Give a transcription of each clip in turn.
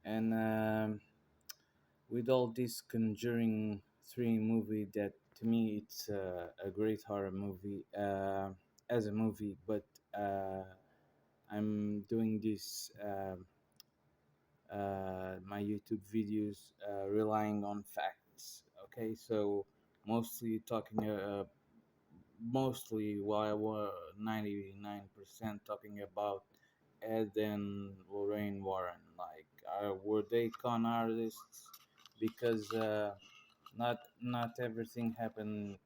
And with all this Conjuring 3 movie, that to me it's a great horror movie as a movie, but I'm doing this my YouTube videos relying on facts. Okay, so mostly talking mostly while I were 99% talking about Ed and Lorraine Warren. Like, were they con artists? Because not everything happened,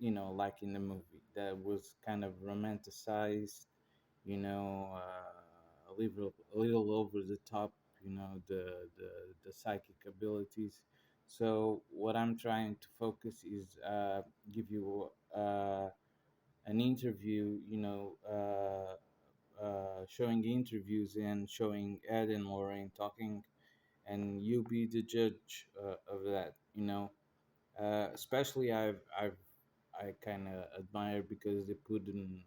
like in the movie. That was kind of romanticized, a little over the top. The psychic abilities. So what I'm trying to focus is give you an interview, showing interviews and showing Ed and Lorraine talking, and you be the judge of that. Especially I kind of admire because they put in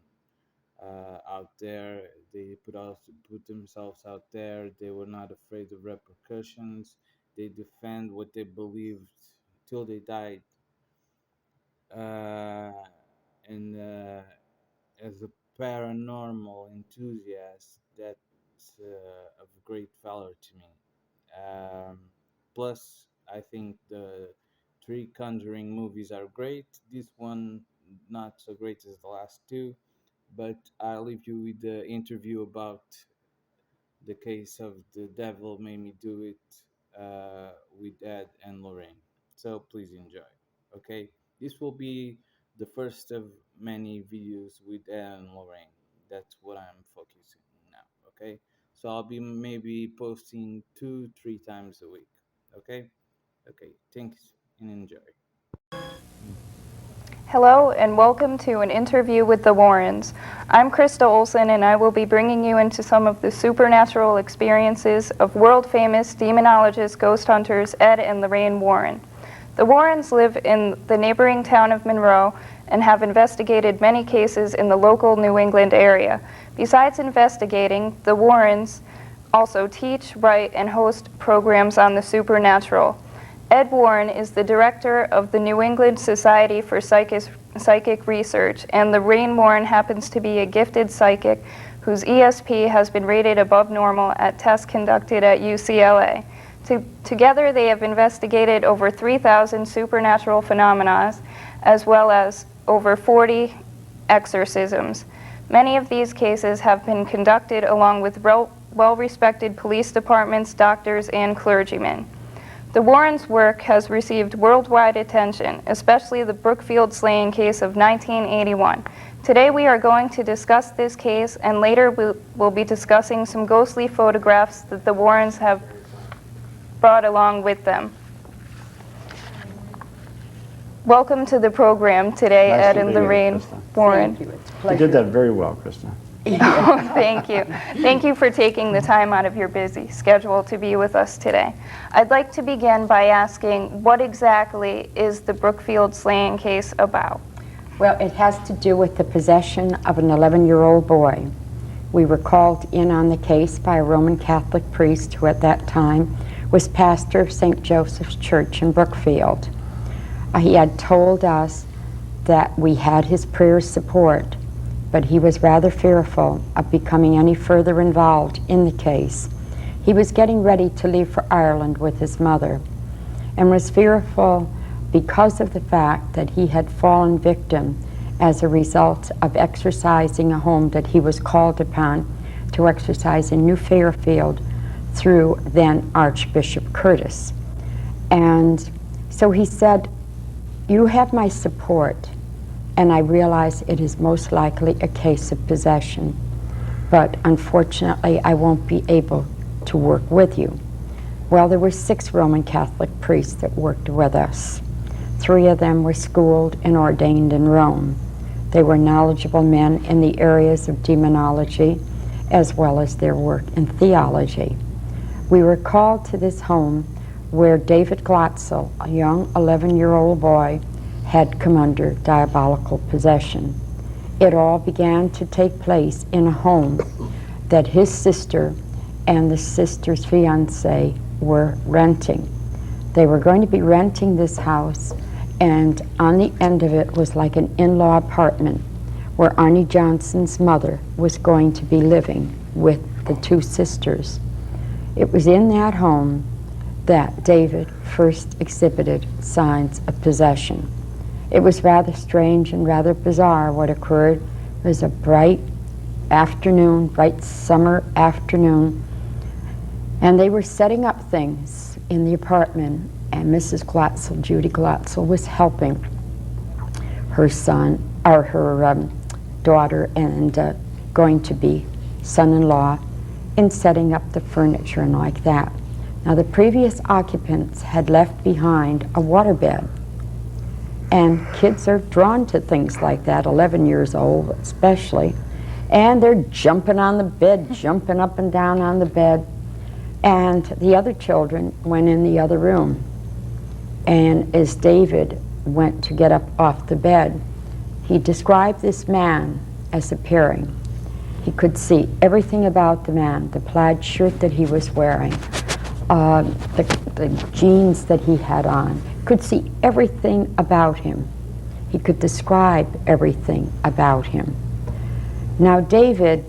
out there. They put themselves out there. They were not afraid of repercussions. They defend what they believed till they died. And as a paranormal enthusiast, that's of great valor to me. Um, Plus, I think the three Conjuring movies are great. This one, not so great as the last two, but I'll leave you with the interview about the case of The Devil Made Me Do It with Ed and Lorraine. So please enjoy. Okay, this will be the first of many videos with Ed and Lorraine. That's what I'm focusing now. Okay, so I'll be maybe posting 2-3 times a week. Okay, okay, thanks and enjoy. Hello and welcome to an interview with the Warrens. I'm Krista Olson and I will be bringing you into some of the supernatural experiences of world-famous demonologist ghost hunters Ed and Lorraine Warren. The Warrens live in the neighboring town of Monroe and have investigated many cases in the local New England area. Besides investigating, the Warrens also teach, write, and host programs on the supernatural. Ed Warren is the director of the New England Society for Psychic Research, and Lorraine Warren happens to be a gifted psychic whose ESP has been rated above normal at tests conducted at UCLA. Together, they have investigated over 3,000 supernatural phenomena, as well as over 40 exorcisms. Many of these cases have been conducted along with well-respected police departments, doctors, and clergymen. The Warrens' work has received worldwide attention, especially the Brookfield slaying case of 1981. Today we are going to discuss this case, and later we'll be discussing some ghostly photographs that the Warrens have brought along with them. Welcome to the program today, Nice Ed to and be here, Lorraine Krista. Warren. Thank you. It's a You pleasure. did that very well, Krista. Oh, thank you. Thank you for taking the time out of your busy schedule to be with us today. I'd like to begin by asking, what exactly is the Brookfield slaying case about? Well, it has to do with the possession of an 11-year-old boy. We were called in on the case by a Roman Catholic priest who at that time was pastor of St. Joseph's Church in Brookfield. He had told us that we had his prayer support, but he was rather fearful of becoming any further involved in the case. He was getting ready to leave for Ireland with his mother and was fearful because of the fact that he had fallen victim as a result of exercising a home that he was called upon to exercise in New Fairfield through then Archbishop Curtis. And so he said, "You have my support, and I realize it is most likely a case of possession, but unfortunately I won't be able to work with you." Well, there were 6 Roman Catholic priests that worked with us. 3 of them were schooled and ordained in Rome. They were knowledgeable men in the areas of demonology as well as their work in theology. We were called to this home where David Glotzel, a young 11-year-old boy, had come under diabolical possession. It all began to take place in a home that his sister and the sister's fiancé were renting. They were going to be renting this house, and on the end of it was like an in-law apartment where Arnie Johnson's mother was going to be living with the two sisters. It was in that home that David first exhibited signs of possession. It was rather strange and rather bizarre what occurred. It was a bright afternoon, bright summer afternoon, and they were setting up things in the apartment, and Mrs. Glatzel, Judy Glatzel, was helping her son, or her daughter and going to be son-in-law in setting up the furniture and like that. Now, the previous occupants had left behind a waterbed, and kids are drawn to things like that, 11 years old especially, and they're jumping on the bed, jumping up and down on the bed, and the other children went in the other room. And as David went to get up off the bed, he described this man as appearing. He could see everything about the man, the plaid shirt that he was wearing, the jeans that he had on. Could see everything about him. He could describe everything about him. Now, David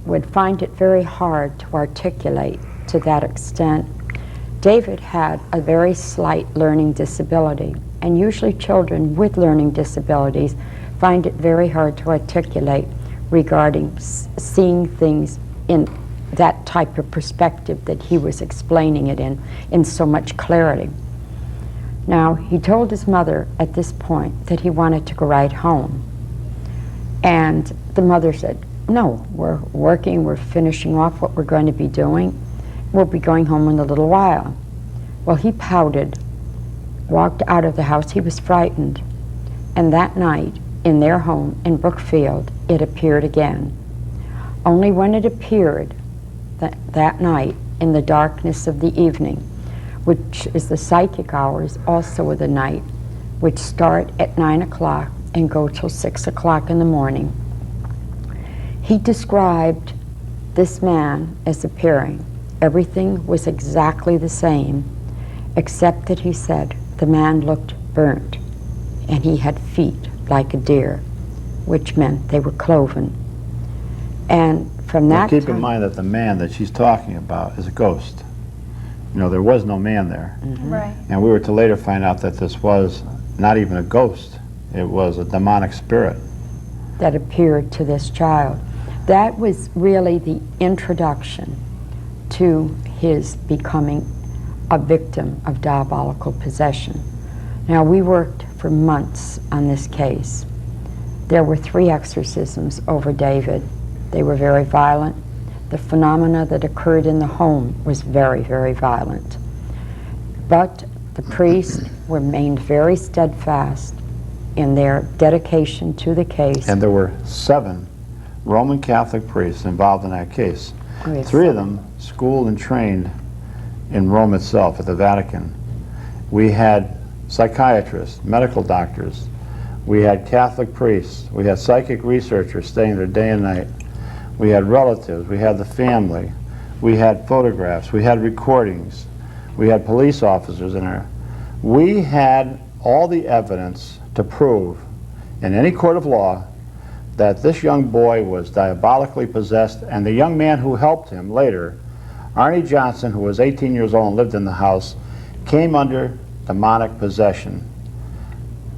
would find it very hard to articulate to that extent. David had a very slight learning disability, and usually children with learning disabilities find it very hard to articulate regarding seeing things in that type of perspective that he was explaining it in so much clarity. Now, he told his mother at this point that he wanted to go right home. And the mother said, no, we're working, we're finishing off what we're going to be doing. We'll be going home in a little while. Well, he pouted, walked out of the house. He was frightened. And that night, in their home in Brookfield, it appeared again. Only when it appeared that night in the darkness of the evening, which is the psychic hours also of the night, which start at 9 o'clock and go till 6 o'clock in the morning, he described this man as appearing. Everything was exactly the same, except that he said the man looked burnt, and he had feet like a deer, which meant they were cloven. And from that keep time, in mind that the man that she's talking about is a ghost. You know, there was no man there. Mm-hmm. Right. And we were to later find out that this was not even a ghost. It was a demonic spirit. that appeared to this child. That was really the introduction to his becoming a victim of diabolical possession. Now, we worked for months on this case. There were 3 exorcisms over David. They were very violent. The phenomena that occurred in the home was very, very violent. But the priests remained very steadfast in their dedication to the case. And there were 7 Roman Catholic priests involved in that case. Oh, yes. 3 of them schooled and trained in Rome itself at the Vatican. We had psychiatrists, medical doctors, we had Catholic priests, we had psychic researchers staying there day and night, we had relatives, we had the family, we had photographs, we had recordings, we had police officers in there. We had all the evidence to prove in any court of law that this young boy was diabolically possessed, and the young man who helped him later, Arnie Johnson, who was 18 years old and lived in the house, came under demonic possession.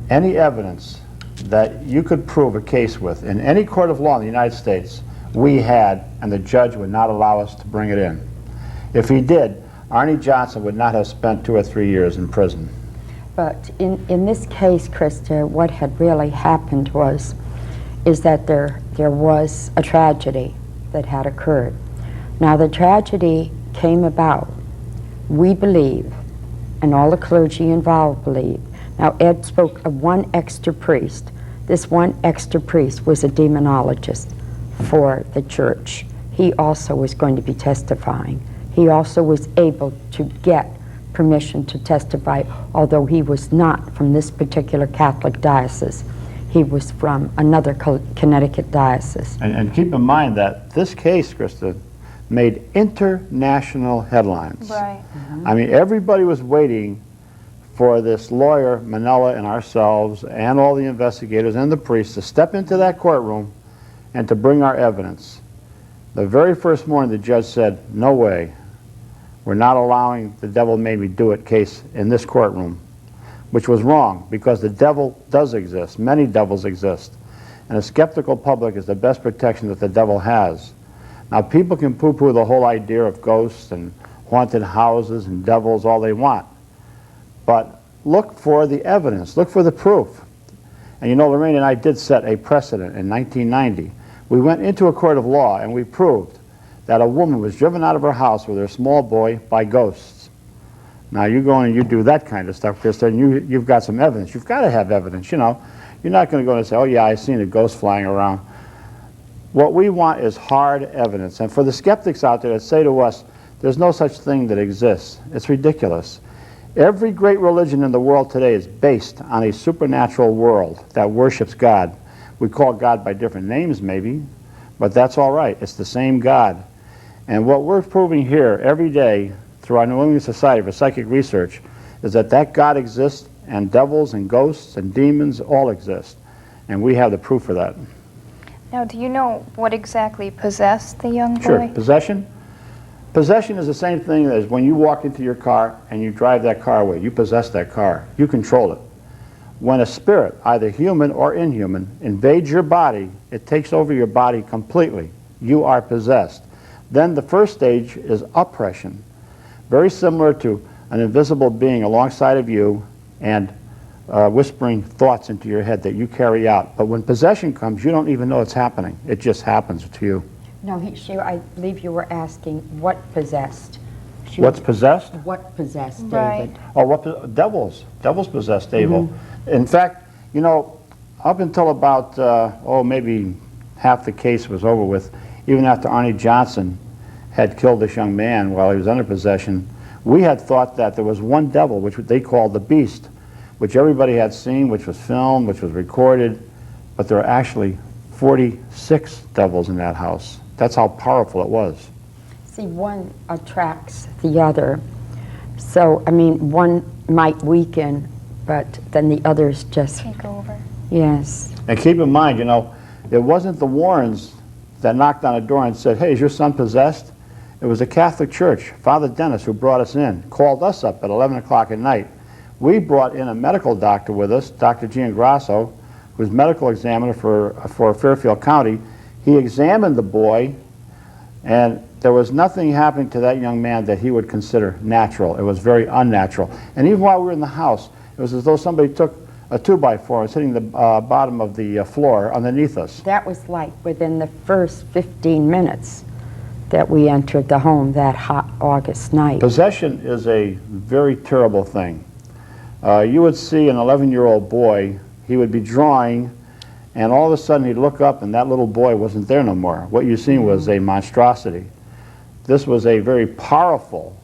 Any evidence that you could prove a case with in any court of law in the United States, we had, and the judge would not allow us to bring it in. If he did, Arnie Johnson would not have spent 2 or 3 years in prison. But in this case, Krista, what had really happened is that there was a tragedy that had occurred. Now, the tragedy came about, we believe, and all the clergy involved believe. Now, Ed spoke of 1 extra priest. This 1 extra priest was a demonologist for the church. He also was going to be testifying. He also was able to get permission to testify, although he was not from this particular Catholic diocese. He was from another Connecticut diocese. And keep in mind that this case, Krista, made international headlines. Right. I mean, everybody was waiting for this lawyer, Manella, and ourselves, and all the investigators and the priests to step into that courtroom and to bring our evidence. The very first morning, the judge said, "No way. We're not allowing the devil made me do it case in this courtroom," which was wrong, because the devil does exist. Many devils exist. And a skeptical public is the best protection that the devil has. Now, people can poo-poo the whole idea of ghosts and haunted houses and devils all they want. But look for the evidence. Look for the proof. And you know, Lorraine and I did set a precedent in 1990. We went into a court of law and we proved that a woman was driven out of her house with her small boy by ghosts. Now, you go in and you do that kind of stuff, Krista, and you've got some evidence. You've got to have evidence, you know. You're not going to go and say, "Oh, yeah, I seen a ghost flying around." What we want is hard evidence. And for the skeptics out there that say to us, "There's no such thing that exists," it's ridiculous. Every great religion in the world today is based on a supernatural world that worships God. We call God by different names maybe, but that's all right. It's the same God. And what we're proving here every day through our New England Society for Psychic Research is that that God exists, and devils and ghosts and demons all exist. And we have the proof for that. Now, do you know what exactly possessed the young boy? Sure. Possession? Possession is the same thing as when you walk into your car and you drive that car away. You possess that car. You control it. When a spirit, either human or inhuman, invades your body, it takes over your body completely. You are possessed. Then the first stage is oppression. Very similar to an invisible being alongside of you and whispering thoughts into your head that you carry out. But when possession comes, you don't even know it's happening. It just happens to you. No, I believe you were asking what possessed. What's possessed? What possessed Right. David? Oh, devils. Devils possess David. In fact, you know, up until about, maybe half the case was over with, even after Arnie Johnson had killed this young man while he was under possession, we had thought that there was one devil, which they called the beast, which everybody had seen, which was filmed, which was recorded, but there are actually 46 devils in that house. That's how powerful it was. See, one attracts the other. So, I mean, one might weaken, but then the others just... Take over. Yes. And keep in mind, you know, it wasn't the Warrens that knocked on a door and said, "Hey, is your son possessed?" It was the Catholic Church, Father Dennis, who brought us in, called us up at 11 o'clock at night. We brought in a medical doctor with us, Dr. Giangrasso, who's medical examiner for Fairfield County. He examined the boy, and there was nothing happening to that young man that he would consider natural. It was very unnatural. And even while we were in the house, it was as though somebody took a 2x4 and was hitting the bottom of the floor underneath us. That was like within the first 15 minutes that we entered the home that hot August night. Possession is a very terrible thing. You would see an 11-year-old boy, he would be drawing, and all of a sudden he'd look up and that little boy wasn't there no more. What you seen was a monstrosity. This was a very powerful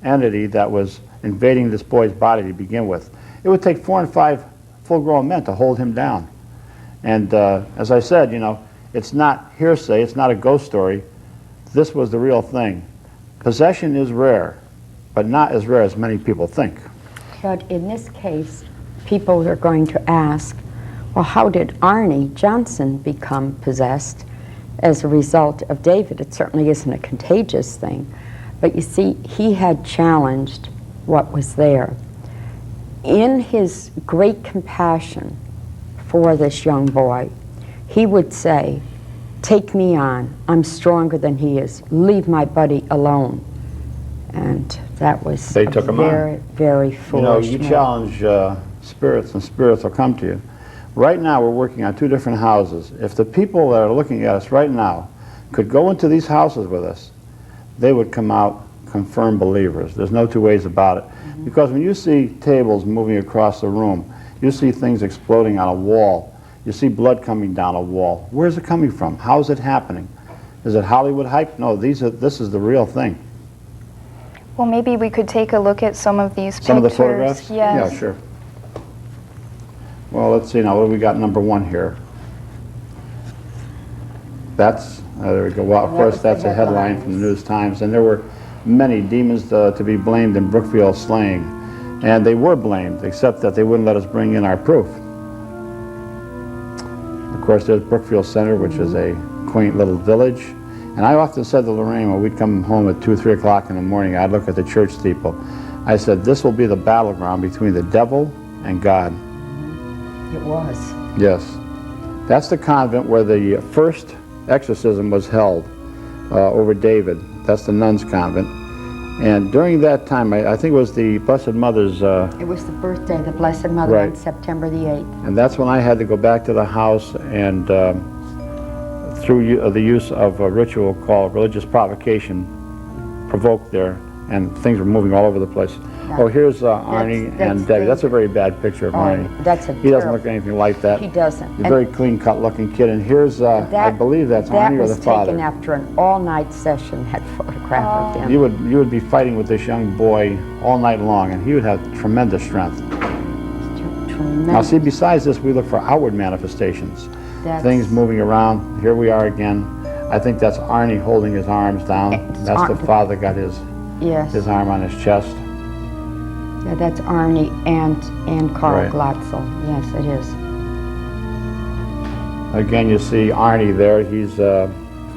entity that was invading this boy's body to begin with. It would take 4 and 5 full-grown men to hold him down. And as I said, you know, it's not hearsay, it's not a ghost story. This was the real thing. Possession is rare, but not as rare as many people think. But in this case, people are going to ask, well, how did Arnie Johnson become possessed as a result of David? It certainly isn't a contagious thing. But you see, he had challenged what was there. In his great compassion for this young boy, he would say, "Take me on. I'm stronger than he is. Leave my buddy alone." And that was They took him on. very, very foolish. You know, you challenge spirits and spirits will come to you. Right now we're working on 2 different houses. If the people that are looking at us right now could go into these houses with us, they would come out confirmed believers. There's no 2 ways about it. Because when you see tables moving across the room, you see things exploding on a wall, you see blood coming down a wall. Where's it coming from? How's it happening? Is it Hollywood hype? No, this is the real thing. Well, maybe we could take a look at some of these Some of the pictures. photographs? Yes. Yeah, sure. Well, let's see now. What do we got number 1 here? There we go. Well, of And that course, was the that's a headline from the headlines. News Times. And there were many demons to be blamed in Brookfield slaying. And they were blamed, except that they wouldn't let us bring in our proof. Of course, there's Brookfield Center, which is a quaint little village. And I often said to Lorraine, when we'd come home at 2, 3 o'clock in the morning, I'd look at the church steeple. I said, this will be the battleground between the devil and God. It was. Yes. That's the convent where the first exorcism was held over David. That's the nuns' convent. And during that time, I think it was the Blessed Mother's... It was the birthday of the Blessed Mother on September the 8th. And that's when I had to go back to the house and through the use of a ritual called religious provocation, provoked there, and things were moving all over the place. Yeah. Oh, here's Arnie and Debbie. That's a very bad picture of Arnie. He doesn't look anything like that. He doesn't. He's a very clean-cut looking kid. And here's, I believe that's Arnie or the father. That was taken after an all-night session, that photograph of him. You would be fighting with this young boy all night long, and he would have tremendous strength. Tremendous. Now, see, besides this, we look for outward manifestations. Things moving around. Here we are again. I think that's Arnie holding his arms down. That's the father got his arm on his chest. Yeah, that's Arnie and Carl Glatzel. Yes, it is. Again, you see Arnie there. He's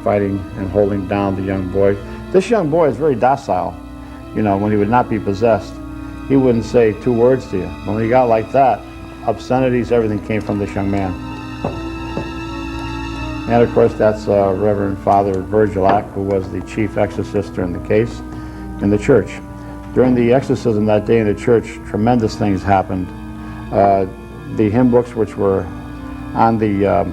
fighting and holding down the young boy. This young boy is very docile. You know, when he would not be possessed, he wouldn't say 2 words to you. When he got like that, obscenities, everything came from this young man. And of course, that's Reverend Father Virgilac, who was the chief exorcist in the case in the church. During the exorcism that day in the church, tremendous things happened. The hymn books, which were on the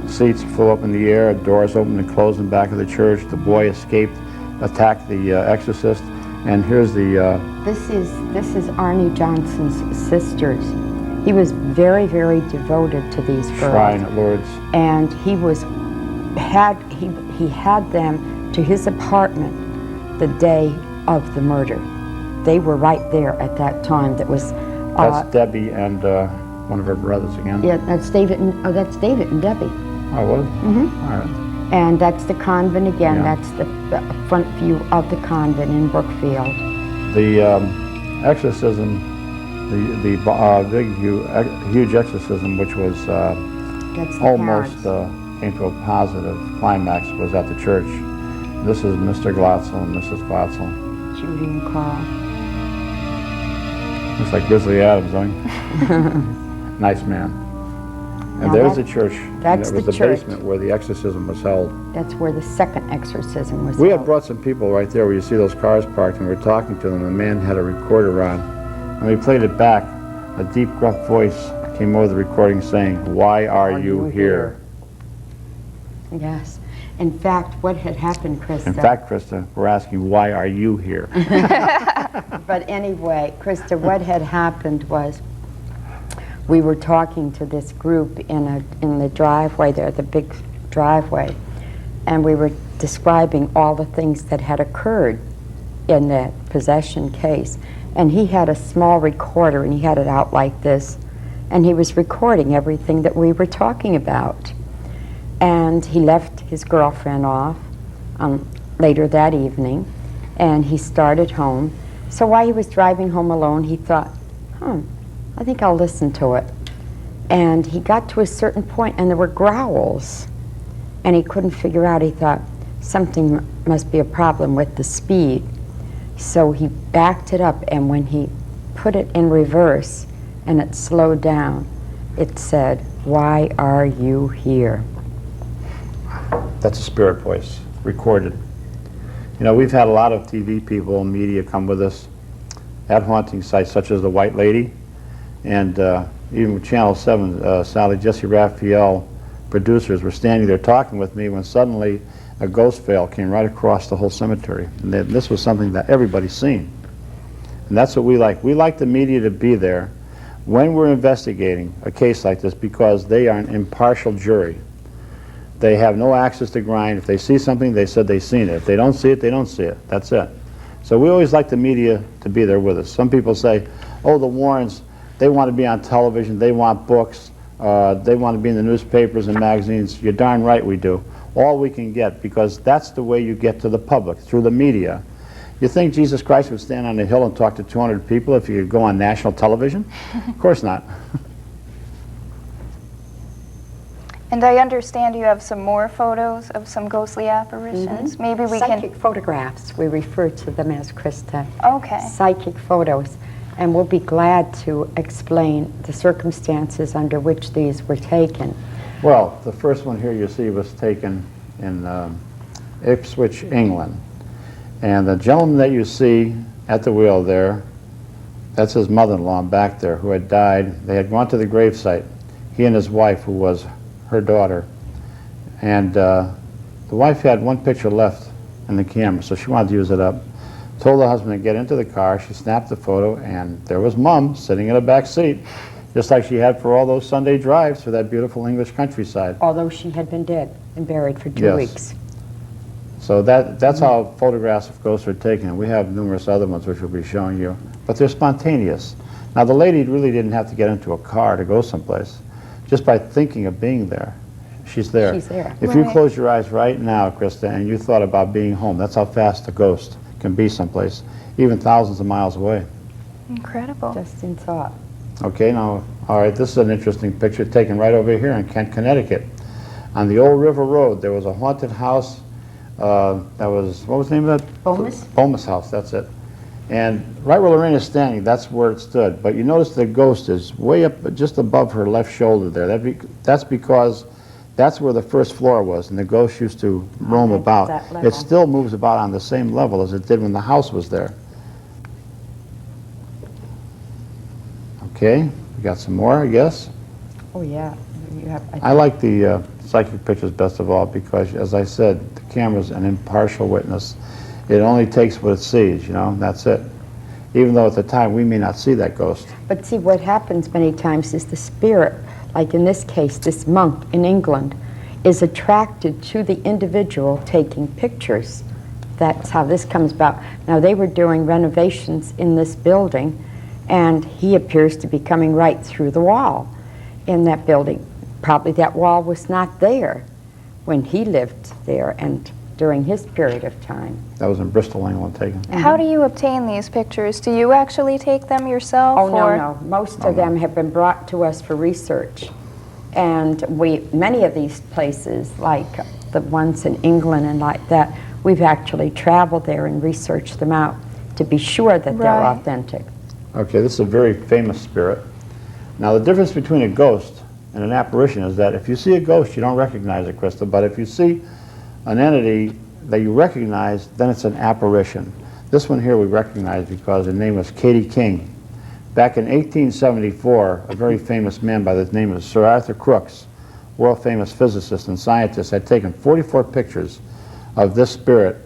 seats, flew up in the air, doors opened and closed in the back of the church. The boy escaped, attacked the exorcist, and here's the... This is Arnie Johnson's sisters. He was very, very devoted to these girls. Shrine at Lourdes. And he had them to his apartment the day of the murder. They were right there at that time. That's Debbie and one of her brothers again. Yeah, that's David and Debbie. Oh, was? Mm-hmm. All right. And that's the convent again. Yeah. That's the front view of the convent in Brookfield. The exorcism, the big, huge exorcism, which was almost came to a positive climax, was at the church. This is Mr. Glatzel and Mrs. Glatzel. Judy and Carl. Looks like Grizzly Adams, don't he? Nice man. And now there's the church. That's the basement where the exorcism was held. That's where the second exorcism was held. We had brought some people right there where you see those cars parked, and we were talking to them. The man had a recorder on. And we played it back. A deep, gruff voice came over the recording saying, "Why are you here?" Yes. In fact, what had happened, Krista... In fact, Krista, we're asking, why are you here? But anyway, Krista, what had happened was we were talking to this group in the driveway there, the big driveway, and we were describing all the things that had occurred in that possession case. And he had a small recorder, and he had it out like this, and he was recording everything that we were talking about. And he left his girlfriend off later that evening, and he started home. So while he was driving home alone, he thought, I think I'll listen to it. And he got to a certain point, and there were growls, and he couldn't figure out. He thought, something must be a problem with the speed. So he backed it up, and when he put it in reverse and it slowed down, it said, "Why are you here?" That's a spirit voice, recorded. You know, we've had a lot of TV people and media come with us at haunting sites such as the White Lady, and even with Channel 7, Sally Jesse Raphael, producers, were standing there talking with me when suddenly a ghost veil came right across the whole cemetery. And this was something that everybody's seen. And that's what we like. We like the media to be there when we're investigating a case like this, because they are an impartial jury. They have no access to grind. If they see something, they said they've seen it. If they don't see it, they don't see it. That's it. So we always like the media to be there with us. Some people say, oh, the Warrens, they want to be on television, they want books, they want to be in the newspapers and magazines. You're darn right we do. all we can get, because that's the way you get to the public, through the media. You think Jesus Christ would stand on a hill and talk to 200 people if you could go on national television? Of course not. And I understand you have some more photos of some ghostly apparitions. Maybe we Psychic photographs, we refer to them as, Krista. Okay. Psychic photos. And we'll be glad to explain the circumstances under which these were taken. Well, the first one here you see was taken in Ipswich, England. And the gentleman that you see at the wheel there, that's his mother-in-law back there who had died. They had gone to the gravesite, he and his wife, who was her daughter. And the wife had one picture left in the camera, so she wanted to use it up. Told the husband to get into the car. She snapped the photo, and there was Mom sitting in the back seat, just like she had for all those Sunday drives through that beautiful English countryside. Although she had been dead and buried for 2 weeks. So that's how photographs of ghosts are taken. We have numerous other ones which we'll be showing you, but they're spontaneous. Now, the lady really didn't have to get into a car to go someplace. Just by thinking of being there, she's there. She's there. If you close your eyes right now, Krista, and you thought about being home, that's how fast a ghost can be someplace, even thousands of miles away. Incredible. Just in thought. Okay, now, all right, this is an interesting picture taken right over here in Kent, Connecticut. On the old River Road, there was a haunted house that was, what was the name of that? Bomas? Bomas House, that's it. And right where Lorraine is standing, that's where it stood. But you notice the ghost is way up, just above her left shoulder there. That's because that's where the first floor was, and the ghost used to roam about. It still moves about on the same level as it did when the house was there. Okay, we got some more, I guess. Oh, yeah. You have, I like the psychic pictures best of all because, as I said, the camera's an impartial witness. It only takes what it sees, you know, that's it. Even though at the time we may not see that ghost. But see, what happens many times is the spirit, like in this case, this monk in England, is attracted to the individual taking pictures. That's how this comes about. Now, they were doing renovations in this building, and he appears to be coming right through the wall in that building. Probably that wall was not there when he lived there and during his period of time. That was in Bristol, England, taken. How do you obtain these pictures? Do you actually take them yourself? Oh, no. Most of them have been brought to us for research. And many of these places, like the ones in England and like that, we've actually traveled there and researched them out to be sure that they're authentic. Okay, this is a very famous spirit. Now, the difference between a ghost and an apparition is that if you see a ghost, you don't recognize it, Krista, but if you see an entity that you recognize, then it's an apparition. This one here we recognize because the name was Katie King. Back in 1874, a very famous man by the name of Sir Arthur Crooks, world-famous physicist and scientist, had taken 44 pictures of this spirit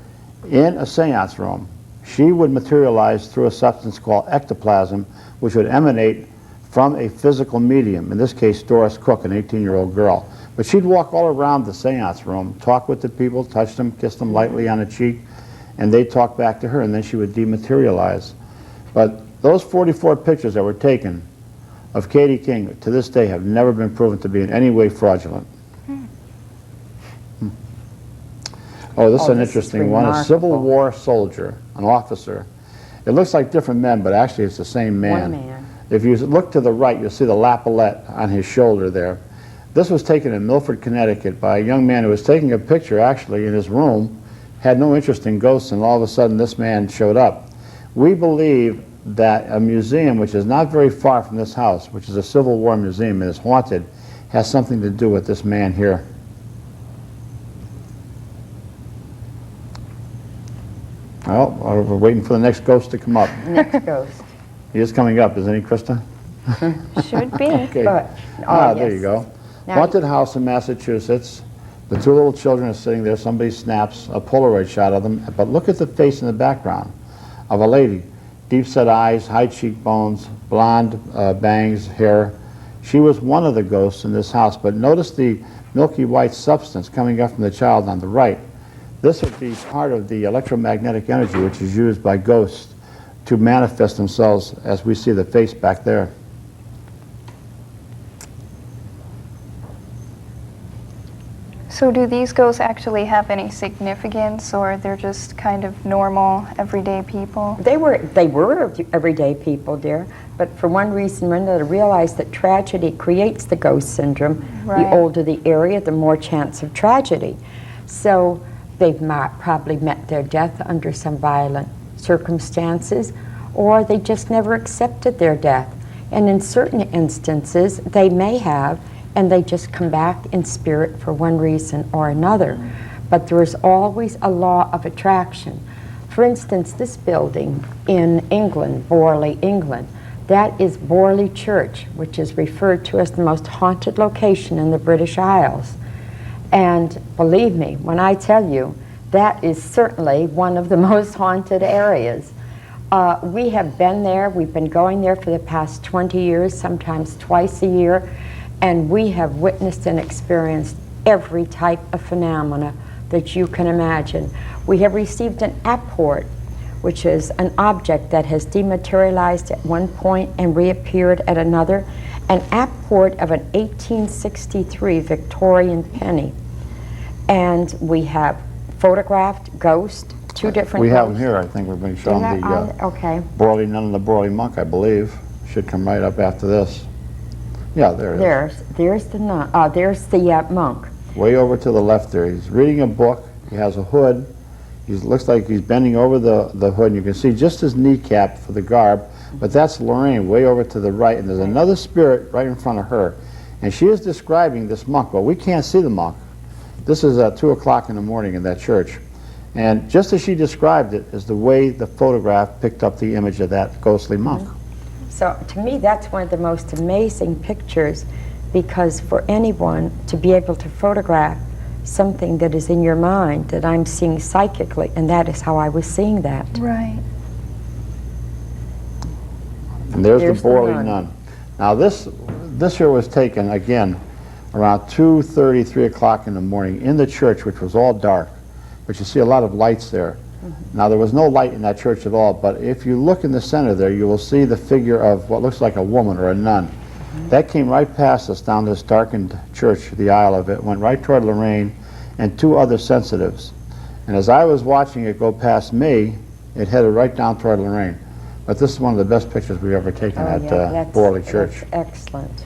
in a seance room. She would materialize through a substance called ectoplasm, which would emanate from a physical medium, in this case Doris Cook, an 18-year-old girl. But she'd walk all around the seance room, talk with the people, touch them, kiss them lightly on the cheek, and they'd talk back to her, and then she would dematerialize. But those 44 pictures that were taken of Katie King to this day have never been proven to be in any way fraudulent. Oh, this is an interesting one. A Civil War soldier, an officer. It looks like different men, but actually it's the same man. One man. If you look to the right, you'll see the lapelette on his shoulder there. This was taken in Milford, Connecticut by a young man who was taking a picture actually in his room, had no interest in ghosts, and all of a sudden this man showed up. We believe that a museum which is not very far from this house, which is a Civil War museum and is haunted, has something to do with this man here. Well, we're waiting for the next ghost to come up. Next ghost. He is coming up, isn't he, Krista? Should be. Okay. But, There you go. Now, Haunted house in Massachusetts. The two little children are sitting there. Somebody snaps a Polaroid shot of them. But look at the face in the background of a lady. Deep-set eyes, high cheekbones, blonde bangs, hair. She was one of the ghosts in this house. But notice the milky white substance coming up from the child on the right. This would be part of the electromagnetic energy which is used by ghosts to manifest themselves as we see the face back there. So do these ghosts actually have any significance, or they're just kind of normal, everyday people? They were everyday people, dear, but for one reason or another realized that tragedy creates the ghost syndrome. Right. The older the area, the more chance of tragedy. So they've probably met their death under some violent circumstances, or they just never accepted their death. And in certain instances, they may have, and they just come back in spirit for one reason or another. But there is always a law of attraction. For instance, this building in England, Borley, England, that is Borley Church, which is referred to as the most haunted location in the British Isles. And believe me, when I tell you, that is certainly one of the most haunted areas. We have been there, we've been going there for the past 20 years, sometimes twice a year, and we have witnessed and experienced every type of phenomena that you can imagine. We have received an apport, which is an object that has dematerialized at one point and reappeared at another, an apport of an 1863 Victorian penny. And we have photographed ghost, two different We have ghosts. them here, I think we've been shown the okay. Borley Nun and the Borley Monk, I believe. Should come right up after this. Yeah, there it is. There's the nun. There's the monk. Way over to the left there. He's reading a book. He has a hood. He looks like he's bending over the hood, and you can see just his kneecap for the garb, but that's Lorraine way over to the right, and there's another spirit right in front of her. And she is describing this monk, but we can't see the monk. This is 2 o'clock in the morning in that church. And just as she described it is the way the photograph picked up the image of that ghostly monk. So to me, that's one of the most amazing pictures, because for anyone to be able to photograph something that is in your mind that I'm seeing psychically, and that is how I was seeing that. Right. And there's the Borley nun. Nun. Now this here was taken again around 2:30, 3 o'clock in the morning in the church, which was all dark, but you see a lot of lights there. Now there was no light in that church at all, but if you look in the center there, you will see the figure of what looks like a woman or a nun. That came right past us down this darkened church, the aisle of it, went right toward Lorraine and 2 other sensitives. And as I was watching it go past me, it headed right down toward Lorraine. But this is one of the best pictures we've ever taken at Borley Church. That's excellent.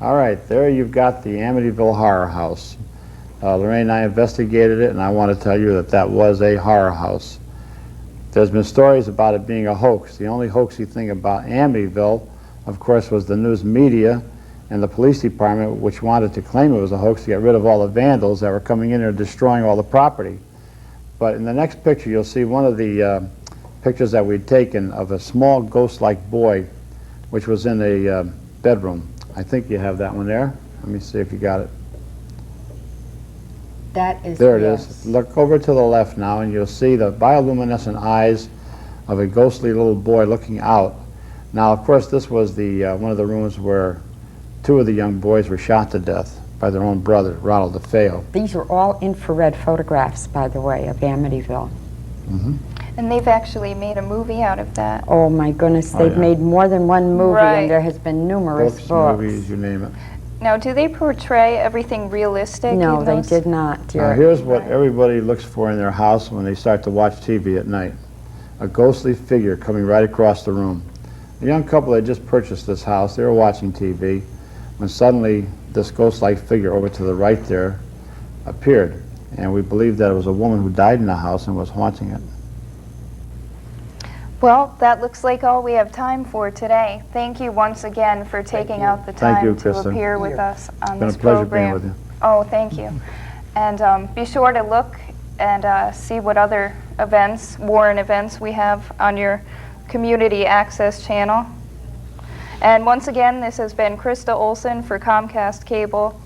All right, there you've got the Amityville Horror House. Lorraine and I investigated it, and I want to tell you that that was a horror house. There's been stories about it being a hoax. The only hoaxy thing about Amityville, of course, was the news media and the police department, which wanted to claim it was a hoax to get rid of all the vandals that were coming in and destroying all the property. But in the next picture, you'll see one of the pictures that we'd taken of a small ghost-like boy, which was in a bedroom. I think you have that one there. Let me see if you got it. That is, There it yes. is. Look over to the left now, and you'll see the bioluminescent eyes of a ghostly little boy looking out. Now, of course, this was the one of the rooms where 2 of the young boys were shot to death by their own brother, Ronald DeFeo. These were all infrared photographs, by the way, of Amityville. And they've actually made a movie out of that. Oh my goodness, Oh, they've yeah. made more than one movie, Right. and there has been numerous books. Movies, you name it. Now, do they portray everything realistic? No, in they those? did not, Now, dear. here's what everybody looks for in their house when they start to watch TV at night. A ghostly figure coming right across the room. A young couple had just purchased this house. They were watching TV when suddenly this ghost-like figure over to the right there appeared. And we believe that it was a woman who died in the house and was haunting it. Well, that looks like all we have time for today. Thank you once again for taking out the Thank you, time to Krista. appear with us on It's been a this pleasure program. being with you. Oh, thank you. And be sure to look and see what other events, Warren events, we have on your community access channel. And once again, this has been Krista Olson for Comcast Cable.